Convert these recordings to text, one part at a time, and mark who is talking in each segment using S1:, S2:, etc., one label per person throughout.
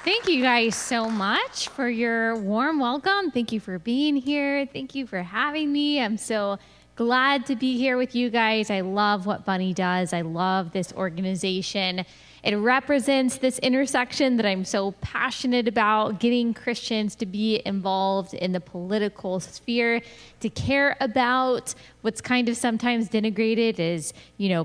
S1: Thank you guys so much for your warm welcome. Thank you for being here. Thank you for having me. I'm so glad to be here with you guys. I love what Bunny does. I love this organization. It represents this intersection that I'm so passionate about, getting Christians to be involved in the political sphere, to care about what's kind of sometimes denigrated as,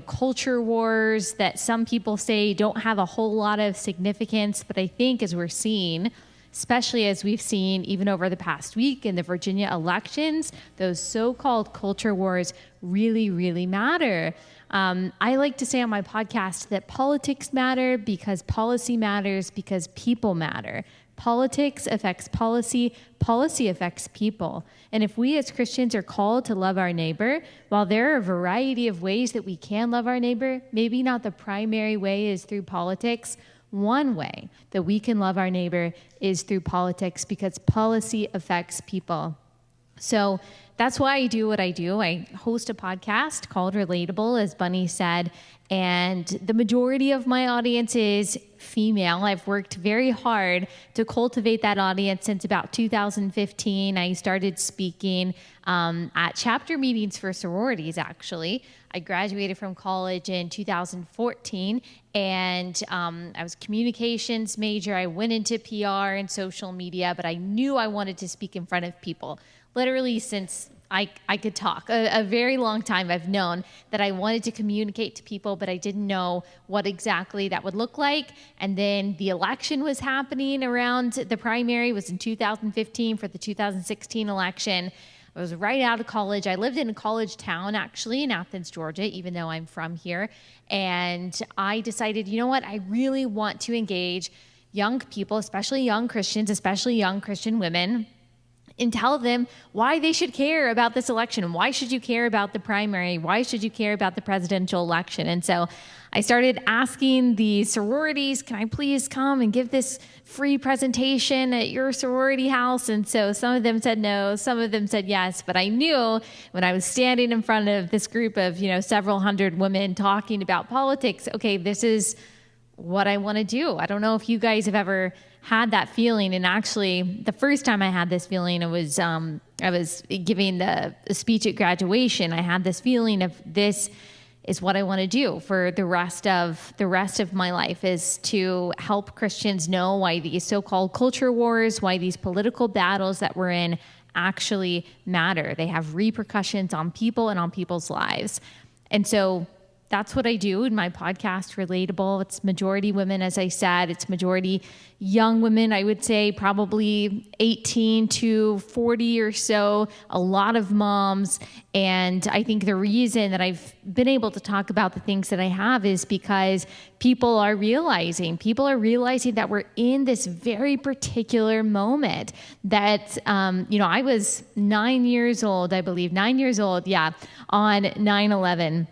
S1: culture wars that some people say don't have a whole lot of significance. But I think as we're seeing, especially as we've seen even over the past week in the Virginia elections, those so-called culture wars really, really matter. I like to say on my podcast that politics matter because policy matters because people matter. Politics affects policy, policy affects people. And if we as Christians are called to love our neighbor, while there are a variety of ways that we can love our neighbor, maybe not the primary way is through politics. One way that we can love our neighbor is through politics because policy affects people. So that's why I do what I do. I host a podcast called Relatable, as Bunny said, and the majority of my audience is female. I've worked very hard to cultivate that audience since about 2015. I started speaking at chapter meetings for sororities, actually. I graduated from college in 2014, and I was a communications major. I went into PR and social media, but I knew I wanted to speak in front of people. Literally since I could talk, a very long time I've known that I wanted to communicate to people, but I didn't know what exactly that would look like. And then the election was happening around, the primary was in 2015 for the 2016 election. I was right out of college. I lived in a college town, actually, in Athens, Georgia, even though I'm from here. And I decided, you know what, I really want to engage young people, especially young Christians, especially young Christian women, and tell them why they should care about this election. Why should you care about the primary? Why should you care about the presidential election? And so I started asking the sororities, can I please come and give this free presentation at your sorority house? And so some of them said no, some of them said yes, but I knew when I was standing in front of this group of, several hundred women talking about politics, okay, this is what I want to do. I don't know if you guys have ever had that feeling. And actually, the first time I had this feeling, I was giving the speech at graduation. I had this feeling of this is what I want to do for the rest of my life, is to help Christians know why these so-called culture wars, why these political battles that we're in actually matter. They have repercussions on people and on people's lives. And so that's what I do in my podcast, Relatable. It's majority women, as I said. It's majority young women, I would say probably 18 to 40 or so, a lot of moms. And I think the reason that I've been able to talk about the things that I have is because people are realizing that we're in this very particular moment that, I was 9 years old, I believe, 9 years old, on 9/11.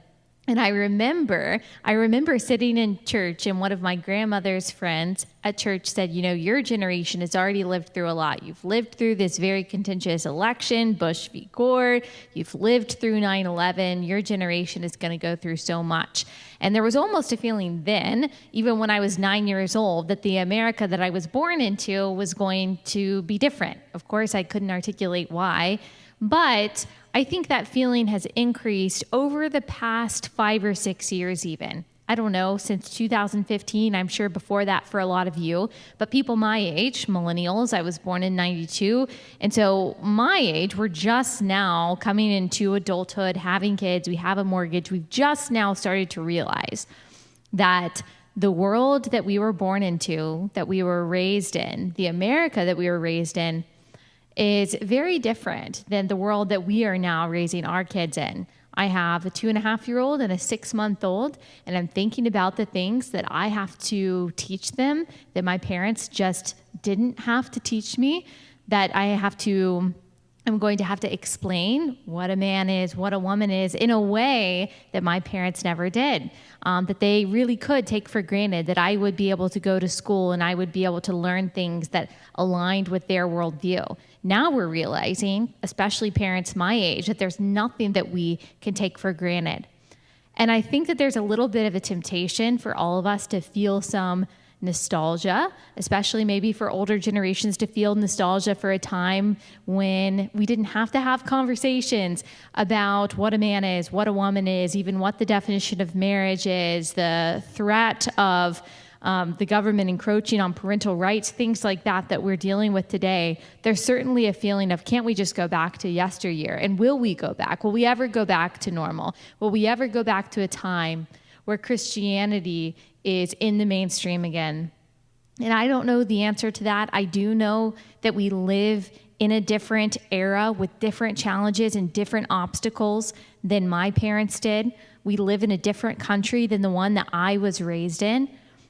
S1: And I remember sitting in church, and one of my grandmother's friends at church said, your generation has already lived through a lot. You've lived through this very contentious election, Bush v. Gore. You've lived through 9/11. Your generation is going to go through so much. And there was almost a feeling then, even when I was 9 years old, that the America that I was born into was going to be different. Of course, I couldn't articulate why, but I think that feeling has increased over the past 5 or 6 years even. I don't know, since 2015, I'm sure before that for a lot of you, but people my age, millennials, I was born in 92, and so my age, we're just now coming into adulthood, having kids, we have a mortgage, we've just now started to realize that the world that we were born into, that we were raised in, the America that we were raised in, is very different than the world that we are now raising our kids in. I have a 2.5-year-old and a 6-month-old, and I'm thinking about the things that I have to teach them that my parents just didn't have to teach me, that I'm going to have to explain what a man is, what a woman is, in a way that my parents never did, that they really could take for granted, that I would be able to go to school and I would be able to learn things that aligned with their worldview. Now we're realizing, especially parents my age, that there's nothing that we can take for granted. And I think that there's a little bit of a temptation for all of us to feel some nostalgia, especially maybe for older generations to feel nostalgia for a time when we didn't have to have conversations about what a man is, what a woman is, even what the definition of marriage is, the threat of the government encroaching on parental rights, things like that we're dealing with today. There's certainly a feeling of, can't we just go back to yesteryear? And will we go back? Will we ever go back to normal? Will we ever go back to a time where Christianity is in the mainstream again? And I don't know the answer to that. I do know that we live in a different era with different challenges and different obstacles than my parents did. We live in a different country than the one that I was raised in.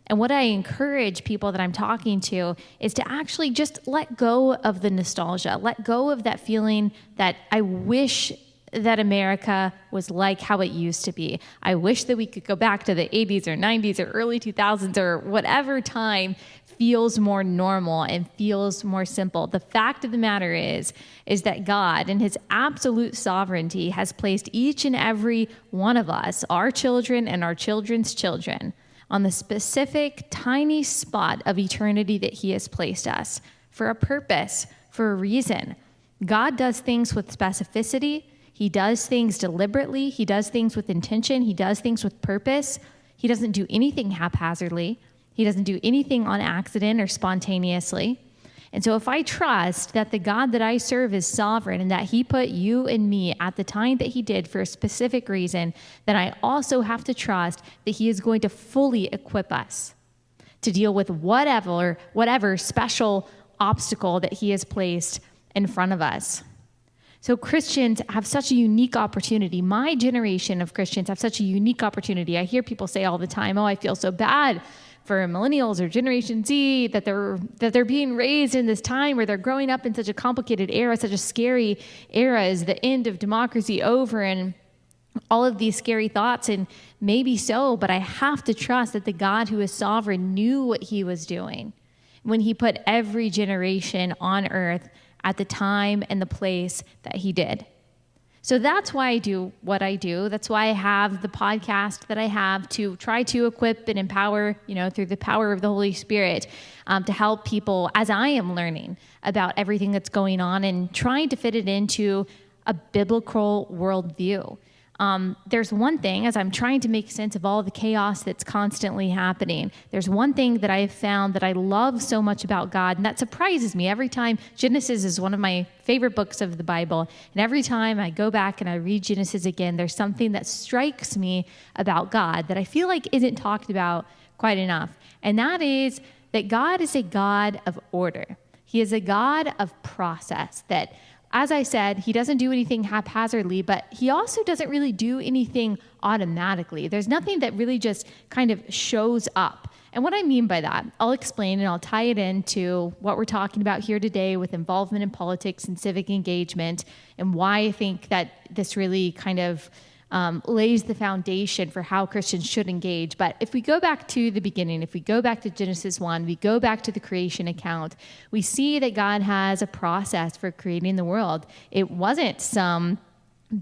S1: And what I encourage people that I'm talking to is to actually just let go of the nostalgia, let go of that feeling that I wish that America was like how it used to be. I wish that we could go back to the 80s or 90s or early 2000s or whatever time feels more normal and feels more simple. The fact of the matter is that God, in his absolute sovereignty, has placed each and every one of us, our children and our children's children, on the specific tiny spot of eternity that he has placed us for a purpose, for a reason. God does things with specificity. He does things deliberately. He does things with intention. He does things with purpose. He doesn't do anything haphazardly. He doesn't do anything on accident or spontaneously. And so if I trust that the God that I serve is sovereign and that he put you and me at the time that he did for a specific reason, then I also have to trust that he is going to fully equip us to deal with whatever special obstacle that he has placed in front of us. So Christians have such a unique opportunity. My generation of Christians have such a unique opportunity. I hear people say all the time, oh, I feel so bad for millennials or Generation Z, that they're being raised in this time where they're growing up in such a complicated era, such a scary era. Is the end of democracy over? And all of these scary thoughts, and maybe so, but I have to trust that the God who is sovereign knew what he was doing when he put every generation on earth at the time and the place that he did. So that's why I do what I do. That's why I have the podcast that I have, to try to equip and empower, through the power of the Holy Spirit, to help people as I am learning about everything that's going on and trying to fit it into a biblical worldview. There's one thing, as I'm trying to make sense of all the chaos that's constantly happening, there's one thing that I have found that I love so much about God, and that surprises me every time. Genesis is one of my favorite books of the Bible, and every time I go back and I read Genesis again, there's something that strikes me about God that I feel like isn't talked about quite enough, and that is that God is a God of order. He is a God of process, that, as I said, he doesn't do anything haphazardly, but he also doesn't really do anything automatically. There's nothing that really just kind of shows up. And what I mean by that, I'll explain, and I'll tie it into what we're talking about here today with involvement in politics and civic engagement, and why I think that this really kind of lays the foundation for how Christians should engage. But if we go back to the beginning, if we go back to Genesis 1, we go back to the creation account, we see that God has a process for creating the world. It wasn't some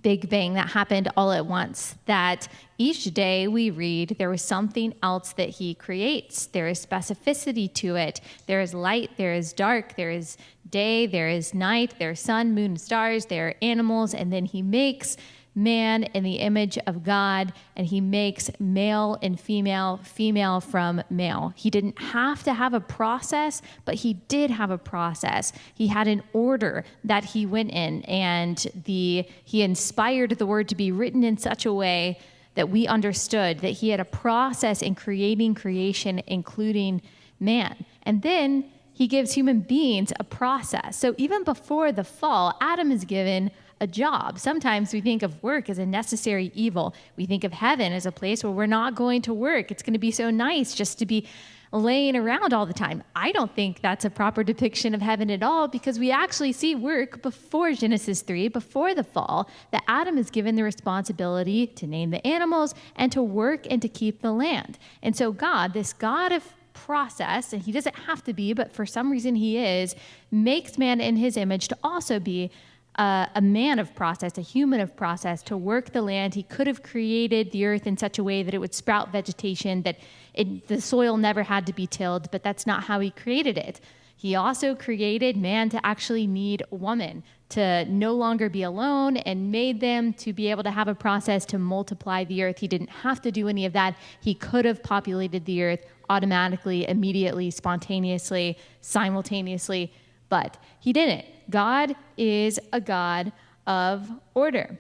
S1: big bang that happened all at once, that each day we read there was something else that he creates. There is specificity to it. There is light, there is dark, there is day, there is night, there is sun, moon, and stars, there are animals, and then he makes man in the image of God, and he makes male and female, female from male. He didn't have to have a process, but he did have a process. He had an order that he went in, and he inspired the word to be written in such a way that we understood that he had a process in creating creation, including man. And then he gives human beings a process. So even before the fall, Adam is given a job. Sometimes we think of work as a necessary evil. We think of heaven as a place where we're not going to work. It's going to be so nice just to be laying around all the time. I don't think that's a proper depiction of heaven at all, because we actually see work before Genesis 3, before the fall, that Adam is given the responsibility to name the animals and to work and to keep the land. And so God, this God of process, and he doesn't have to be, but for some reason he is, makes man in his image to also be a man of process, a human of process, to work the land. He could have created the earth in such a way that it would sprout vegetation, that The soil never had to be tilled, but that's not how he created it. He also created man to actually need woman, to no longer be alone, and made them to be able to have a process to multiply the earth. He didn't have to do any of that. He could have populated the earth automatically, immediately, spontaneously, simultaneously, but he didn't. God is a God of order.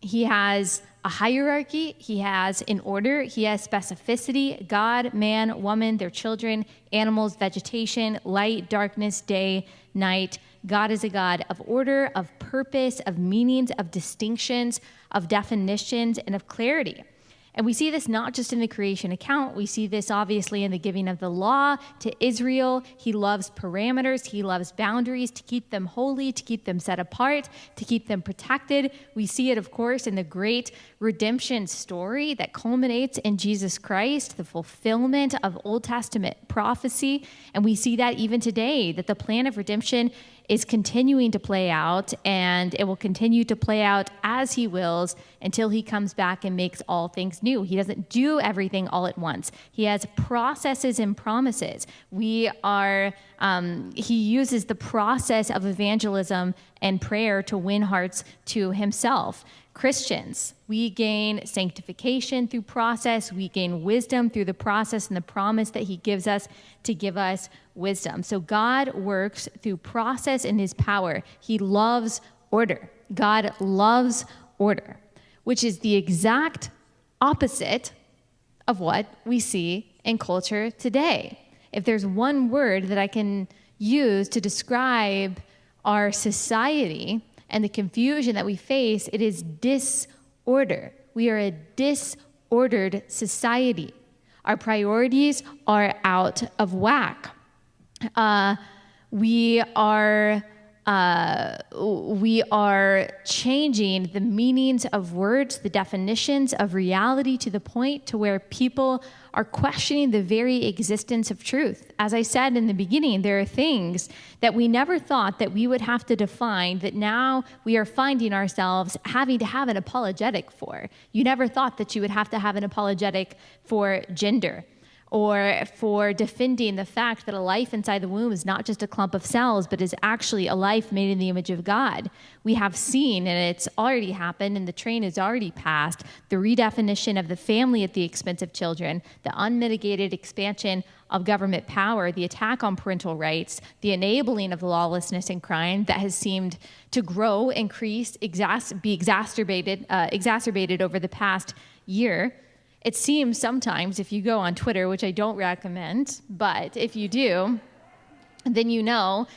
S1: He has a hierarchy, he has an order, he has specificity: God, man, woman, their children, animals, vegetation, light, darkness, day, night. God is a God of order, of purpose, of meanings, of distinctions, of definitions, and of clarity. And we see this not just in the creation account. We see this obviously in the giving of the law to Israel. He loves parameters. He loves boundaries, to keep them holy, to keep them set apart, to keep them protected. We see it, of course, in the great redemption story that culminates in Jesus Christ, the fulfillment of Old Testament prophecy. And we see that even today, that the plan of redemption is continuing to play out, and it will continue to play out as he wills until he comes back and makes all things new. He doesn't do everything all at once. He has processes and promises. He uses the process of evangelism and prayer to win hearts to himself. Christians, we gain sanctification through process. We gain wisdom through the process and the promise that he gives us to give us wisdom. So God works through process in his power. He loves order. God loves order, which is the exact opposite of what we see in culture today. If there's one word that I can use to describe our society and the confusion that we face, it is disorder. We are a disordered society. Our priorities are out of whack. We are changing the meanings of words, the definitions of reality, to the point to where people are questioning the very existence of truth. As I said in the beginning, there are things that we never thought that we would have to define that now we are finding ourselves having to have an apologetic for. You never thought that you would have to have an apologetic for gender, or for defending the fact that a life inside the womb is not just a clump of cells, but is actually a life made in the image of God. We have seen, and it's already happened, and the train has already passed, the redefinition of the family at the expense of children, the unmitigated expansion of government power, the attack on parental rights, the enabling of lawlessness and crime that has seemed to grow, increase, be exacerbated over the past year. It seems sometimes, if you go on Twitter, which I don't recommend, but if you do, then you know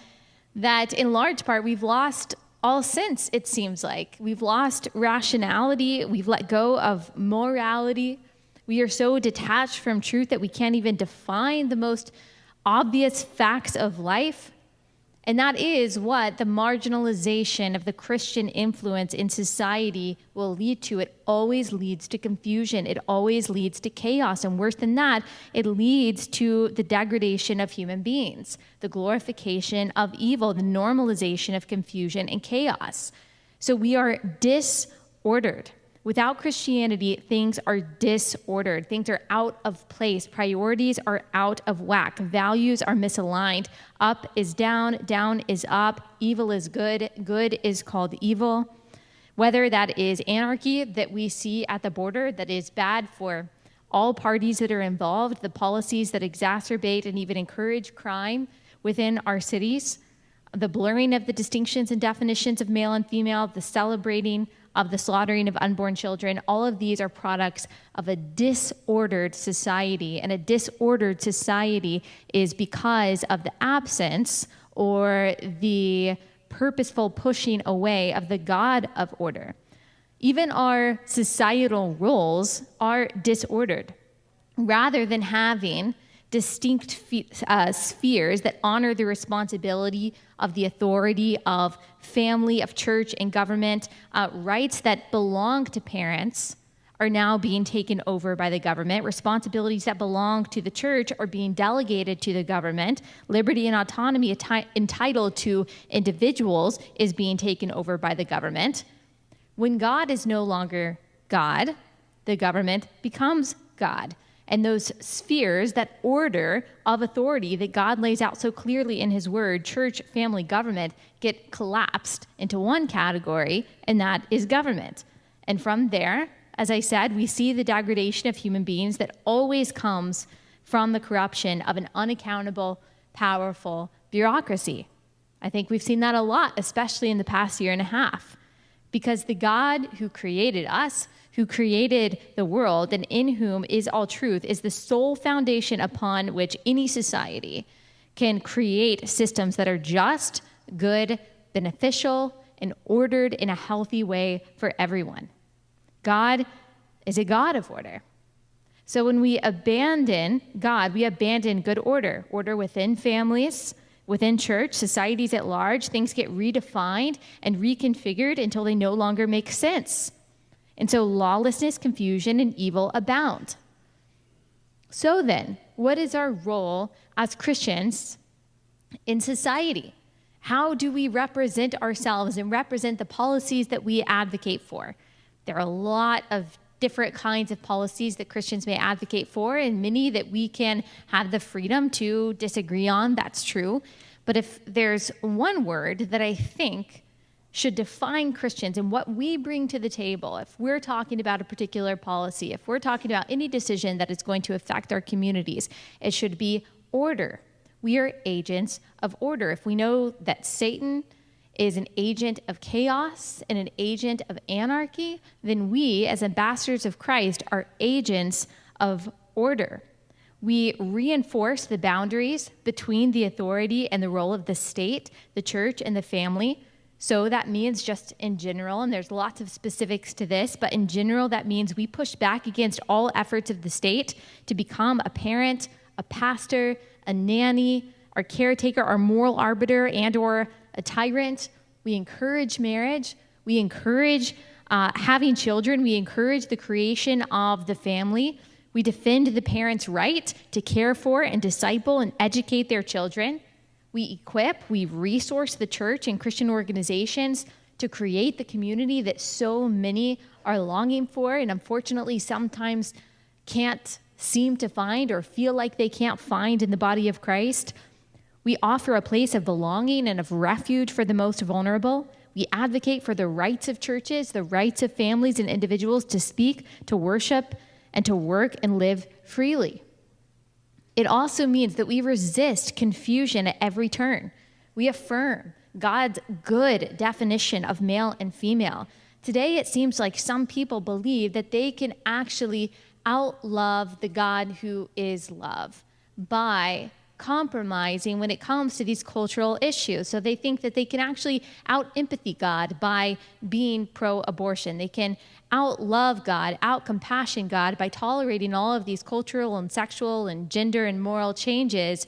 S1: that in large part we've lost all sense, it seems like. We've lost rationality. We've let go of morality. We are so detached from truth that we can't even define the most obvious facts of life. And that is what the marginalization of the Christian influence in society will lead to. It always leads to confusion. It always leads to chaos. And worse than that, it leads to the degradation of human beings, the glorification of evil, the normalization of confusion and chaos. So we are disordered. Without Christianity, things are disordered. Things are out of place. Priorities are out of whack. Values are misaligned. Up is down, down is up. Evil is good, good is called evil. Whether that is anarchy that we see at the border that is bad for all parties that are involved, the policies that exacerbate and even encourage crime within our cities, the blurring of the distinctions and definitions of male and female, the celebrating of the slaughtering of unborn children, all of these are products of a disordered society. And a disordered society is because of the absence or the purposeful pushing away of the God of order. Even our societal roles are disordered. Rather than having distinct spheres that honor the responsibility of the authority of family, of church, and government, rights that belong to parents are now being taken over by the government. Responsibilities that belong to the church are being delegated to the government. Liberty and autonomy entitled to individuals is being taken over by the government. When God is no longer God, the government becomes God. And those spheres, that order of authority that God lays out so clearly in his word, church, family, government, get collapsed into one category, and that is government. And from there, as I said, we see the degradation of human beings that always comes from the corruption of an unaccountable, powerful bureaucracy. I think we've seen that a lot, especially in the past year and a half, because the God who created us, who created the world, and in whom is all truth, is the sole foundation upon which any society can create systems that are just, good, beneficial, and ordered in a healthy way for everyone. God is a God of order. So when we abandon God, we abandon good order, order within families, within church, societies at large. Things get redefined and reconfigured until they no longer make sense. And so lawlessness, confusion, and evil abound. So then, what is our role as Christians in society? How do we represent ourselves and represent the policies that we advocate for? There are a lot of different kinds of policies that Christians may advocate for, and many that we can have the freedom to disagree on. That's true. But if there's one word that I think should define Christians and what we bring to the table, if we're talking about a particular policy, if we're talking about any decision that is going to affect our communities, it should be order. We are agents of order. If we know that Satan is an agent of chaos and an agent of anarchy, then we, as ambassadors of Christ, are agents of order. We reinforce the boundaries between the authority and the role of the state, the church, and the family. So that means just in general, and there's lots of specifics to this, but in general, that means we push back against all efforts of the state to become a parent, a pastor, a nanny, our caretaker, our moral arbiter, and or a tyrant. We encourage marriage. We encourage having children. We encourage the creation of the family. We defend the parents' right to care for and disciple and educate their children. We equip, we resource the church and Christian organizations to create the community that so many are longing for and unfortunately sometimes can't seem to find or feel like they can't find in the body of Christ. We offer a place of belonging and of refuge for the most vulnerable. We advocate for the rights of churches, the rights of families and individuals to speak, to worship, and to work and live freely. It also means that we resist confusion at every turn. We affirm God's good definition of male and female. Today, it seems like some people believe that they can actually outlove the God who is love by compromising when it comes to these cultural issues. So they think that they can actually out-empathy God by being pro-abortion. They can out-love God, out-compassion God by tolerating all of these cultural and sexual and gender and moral changes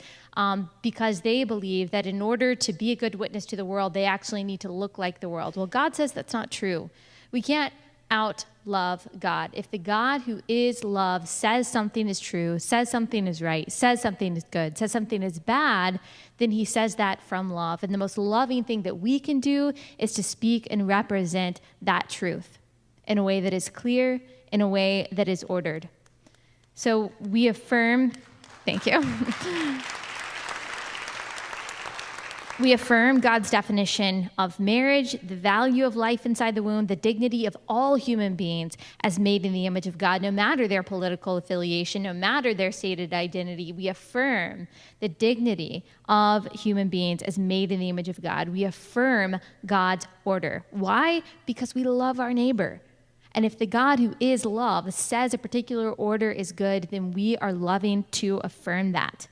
S1: because they believe that in order to be a good witness to the world, they actually need to look like the world. Well, God says that's not true. We can't out-love God. If the God who is love says something is true, says something is right, says something is good, says something is bad, then he says that from love. And the most loving thing that we can do is to speak and represent that truth in a way that is clear, in a way that is ordered. So we affirm, thank you. We affirm God's definition of marriage, the value of life inside the womb, the dignity of all human beings as made in the image of God, no matter their political affiliation, no matter their stated identity. We affirm the dignity of human beings as made in the image of God. We affirm God's order. Why? Because we love our neighbor. And if the God who is love says a particular order is good, then we are loving to affirm that.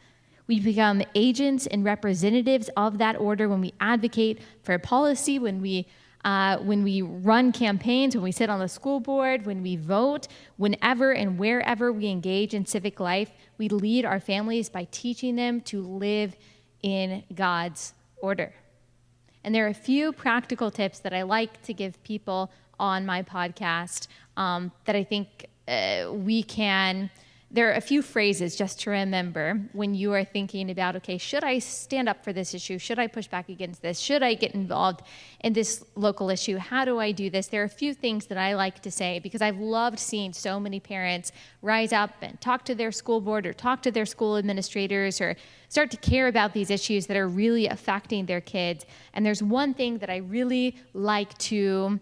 S1: We become agents and representatives of that order when we advocate for a policy, when we run campaigns, when we sit on the school board, when we vote, whenever and wherever we engage in civic life. We lead our families by teaching them to live in God's order. And there are a few practical tips that I like to give people on my podcast that I think we can there are a few phrases just to remember when you are thinking about, okay, should I stand up for this issue? Should I push back against this? Should I get involved in this local issue? How do I do this? There are a few things that I like to say because I've loved seeing so many parents rise up and talk to their school board or talk to their school administrators or start to care about these issues that are really affecting their kids. And there's one thing that I really like to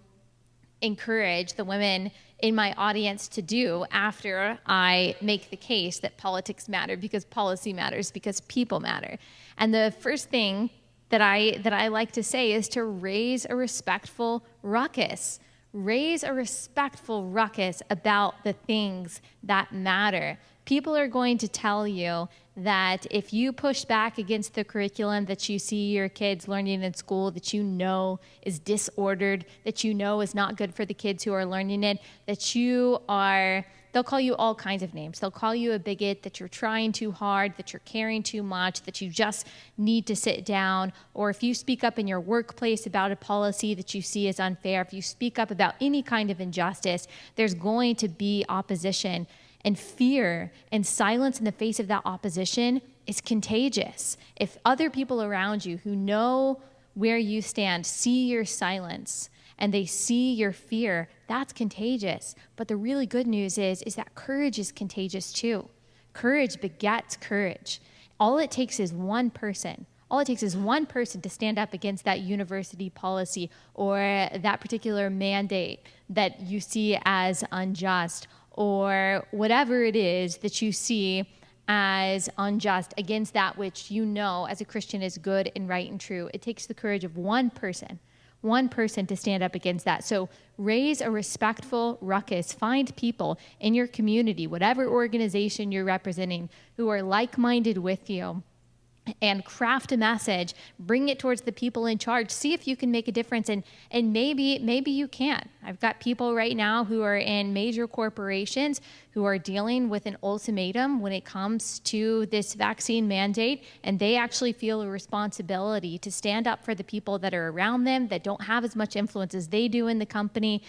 S1: encourage the women in my audience to do after I make the case that politics matter because policy matters, because people matter. And the first thing that I like to say is to raise a respectful ruckus. Raise a respectful ruckus about the things that matter. People are going to tell you that if you push back against the curriculum that you see your kids learning in school, that you know is disordered, that you know is not good for the kids who are learning it, they'll call you all kinds of names. They'll call you a bigot, that you're trying too hard, that you're caring too much, that you just need to sit down. Or if you speak up in your workplace about a policy that you see as unfair, if you speak up about any kind of injustice, there's going to be opposition. And fear and silence in the face of that opposition is contagious. If other people around you who know where you stand see your silence and they see your fear, that's contagious. But the really good news is that courage is contagious too. Courage begets courage. All it takes is one person. All it takes is one person to stand up against that university policy or that particular mandate that you see as unjust, or whatever it is that you see as unjust against that which you know as a Christian is good and right and true. It takes the courage of one person to stand up against that. So raise a respectful ruckus. Find people in your community, whatever organization you're representing, who are like-minded with you, and craft a message, bring it towards the people in charge, see if you can make a difference, and maybe you can. I've got people right now who are in major corporations who are dealing with an ultimatum when it comes to this vaccine mandate, and they actually feel a responsibility to stand up for the people that are around them that don't have as much influence as they do in the company.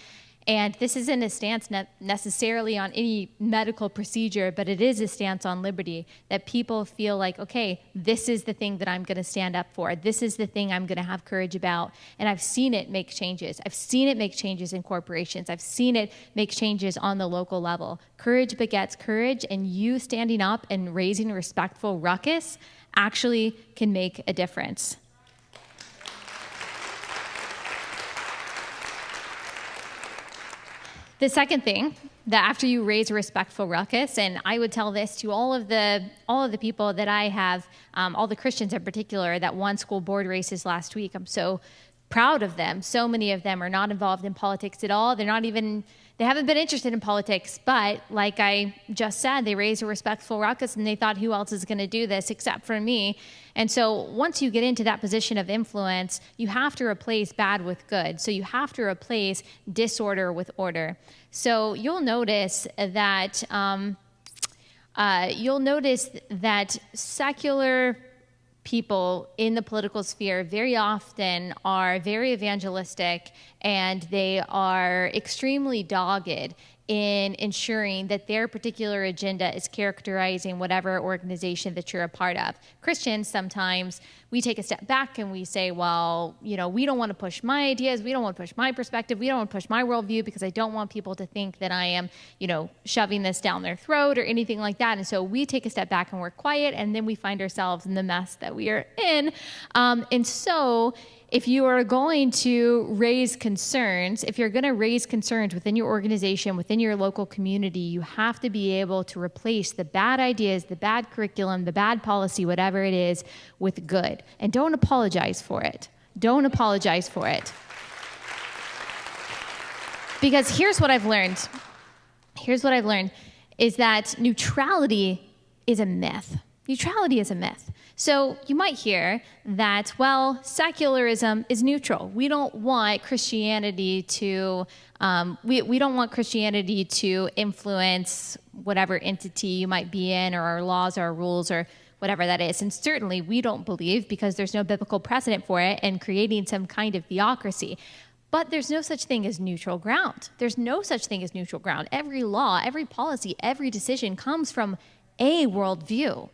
S1: And this isn't a stance necessarily on any medical procedure, but it is a stance on liberty, that people feel like, okay, this is the thing that I'm going to stand up for. This is the thing I'm going to have courage about. And I've seen it make changes. I've seen it make changes in corporations. I've seen it make changes on the local level. Courage begets courage, and you standing up and raising a respectful ruckus actually can make a difference. The second thing, that after you raise a respectful ruckus, and I would tell this to all of the people that I have, all the Christians in particular, that won school board races last week. I'm so proud of them. So many of them are not involved in politics at all. They haven't been interested in politics, but like I just said, they raised a respectful ruckus and they thought, who else is going to do this except for me? And so once you get into that position of influence, you have to replace bad with good. So you have to replace disorder with order. So you'll notice that secular people in the political sphere very often are very evangelistic, and they are extremely dogged in ensuring that their particular agenda is characterizing whatever organization that you're a part of. Christians, sometimes we take a step back and we say, well, we don't want to push my ideas, we don't want to push my perspective, we don't want to push my worldview because I don't want people to think that I am, shoving this down their throat or anything like that. And so we take a step back and we're quiet, and then we find ourselves in the mess that we are in. And so if you are going to raise concerns, within your organization, within your local community, you have to be able to replace the bad ideas, the bad curriculum, the bad policy, whatever it is, with good. And don't apologize for it. Don't apologize for it. Because here's what I've learned. Is that neutrality is a myth. Neutrality is a myth. So you might hear that, well, secularism is neutral. We don't want Christianity to influence whatever entity you might be in, or our laws, or our rules, or whatever that is. And certainly we don't believe, because there's no biblical precedent for it, in creating some kind of theocracy. But there's no such thing as neutral ground. There's no such thing as neutral ground. Every law, every policy, every decision comes from a worldview.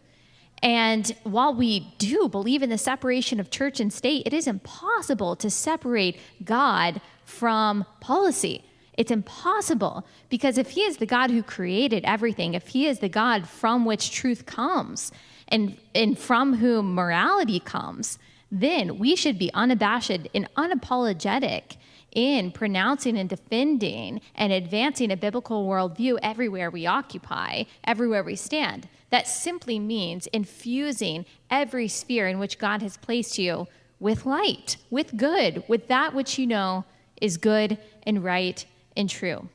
S1: And while we do believe in the separation of church and state, it is impossible to separate God from policy. It's impossible, because if he is the God who created everything, if he is the God from which truth comes and from whom morality comes, then we should be unabashed and unapologetic in pronouncing and defending and advancing a biblical worldview everywhere we occupy, everywhere we stand. That simply means infusing every sphere in which God has placed you with light, with good, with that which you know is good and right and true.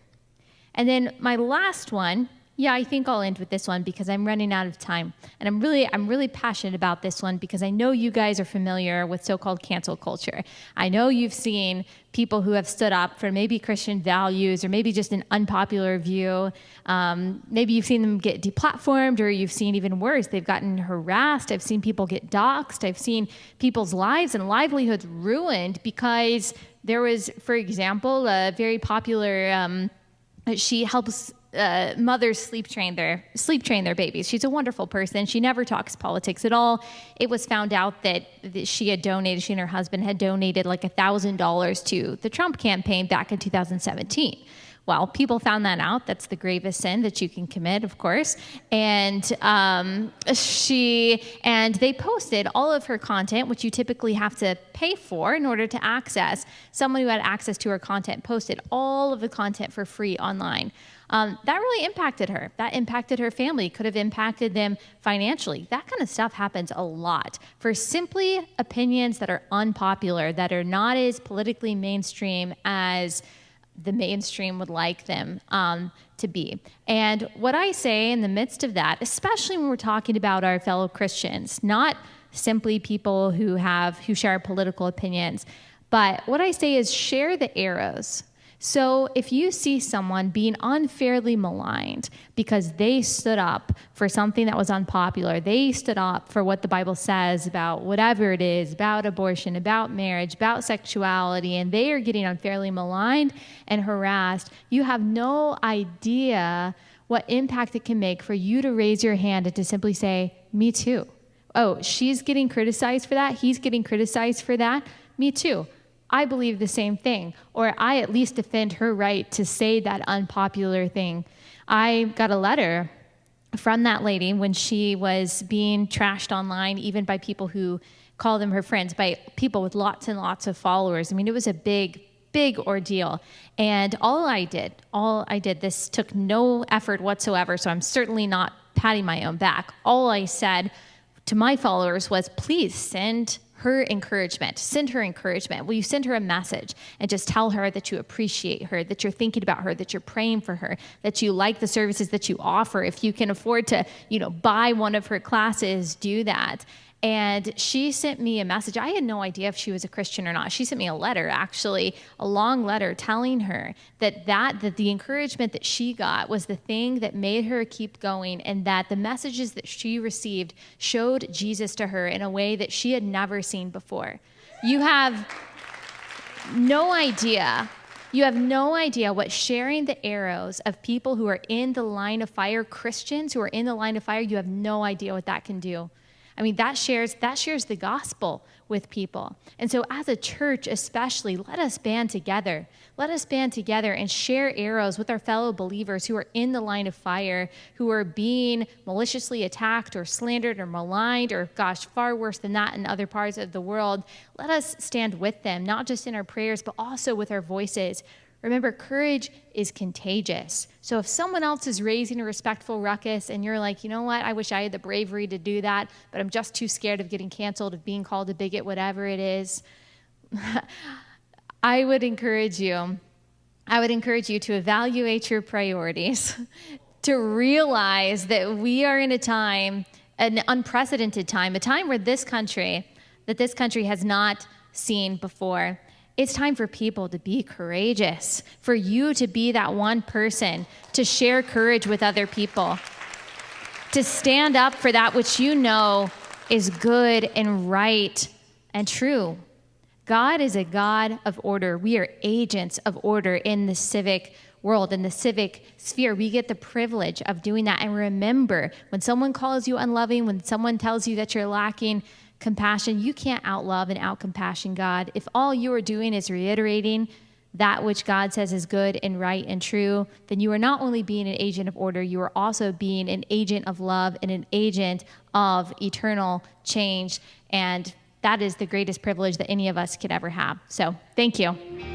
S1: And then my last one, I think I'll end with this one because I'm running out of time. And I'm really passionate about this one because I know you guys are familiar with so-called cancel culture. I know you've seen people who have stood up for maybe Christian values or maybe just an unpopular view. Maybe you've seen them get deplatformed, or you've seen even worse, they've gotten harassed. I've seen people get doxxed. I've seen people's lives and livelihoods ruined because there was, for example, a very popular, she helps mothers sleep train their babies. She's a wonderful person. She never talks politics at all. It was found out that she and her husband had donated like $1,000 to the Trump campaign back in 2017. Well, people found that out. That's the gravest sin that you can commit, of course. And they posted all of her content, which you typically have to pay for in order to access. Someone who had access to her content posted all of the content for free online. That really impacted her. That impacted her family, could have impacted them financially. That kind of stuff happens a lot for simply opinions that are unpopular, that are not as politically mainstream as the mainstream would like them to be. And what I say in the midst of that, especially when we're talking about our fellow Christians, not simply people who share political opinions, but what I say is share the arrows. So if you see someone being unfairly maligned because they stood up for something that was unpopular, they stood up for what the Bible says about whatever it is, about abortion, about marriage, about sexuality, and they are getting unfairly maligned and harassed, you have no idea what impact it can make for you to raise your hand and to simply say, me too. Oh, she's getting criticized for that. He's getting criticized for that. Me too. I believe the same thing, or I at least defend her right to say that unpopular thing. I got a letter from that lady when she was being trashed online, even by people who call them her friends, by people with lots and lots of followers. I mean, it was a big ordeal. And all I did, this took no effort whatsoever, so I'm certainly not patting my own back. All I said to my followers was, please send her encouragement. Send her encouragement. Will you send her a message and just tell her that you appreciate her, that you're thinking about her, that you're praying for her, that you like the services that you offer. If you can afford to, buy one of her classes, do that. And she sent me a message. I had no idea if she was a Christian or not. She sent me a letter, actually, a long letter telling her that the encouragement that she got was the thing that made her keep going, and that the messages that she received showed Jesus to her in a way that she had never seen before. You have no idea. You have no idea what sharing the arrows of people who are in the line of fire, Christians who are in the line of fire, you have no idea what that can do. I mean, that shares the gospel with people. And so as a church especially, let us band together. Let us band together and share arrows with our fellow believers who are in the line of fire, who are being maliciously attacked or slandered or maligned, or gosh, far worse than that in other parts of the world. Let us stand with them, not just in our prayers, but also with our voices. Remember, courage is contagious. So if someone else is raising a respectful ruckus and you're like, you know what, I wish I had the bravery to do that, but I'm just too scared of getting canceled, of being called a bigot, whatever it is, I would encourage you to evaluate your priorities, to realize that we are in a time, an unprecedented time, a time where this country has not seen before. It's time for people to be courageous, for you to be that one person, to share courage with other people, to stand up for that which you know is good and right and true, God is a God of order. We are agents of order in the civic world, in the civic sphere. We get the privilege of doing that. And remember, when someone calls you unloving, when someone tells you that you're lacking compassion, you can't outlove and outcompassion God. If all you are doing is reiterating that which God says is good and right and true, then you are not only being an agent of order, you are also being an agent of love and an agent of eternal change. And that is the greatest privilege that any of us could ever have. So thank you.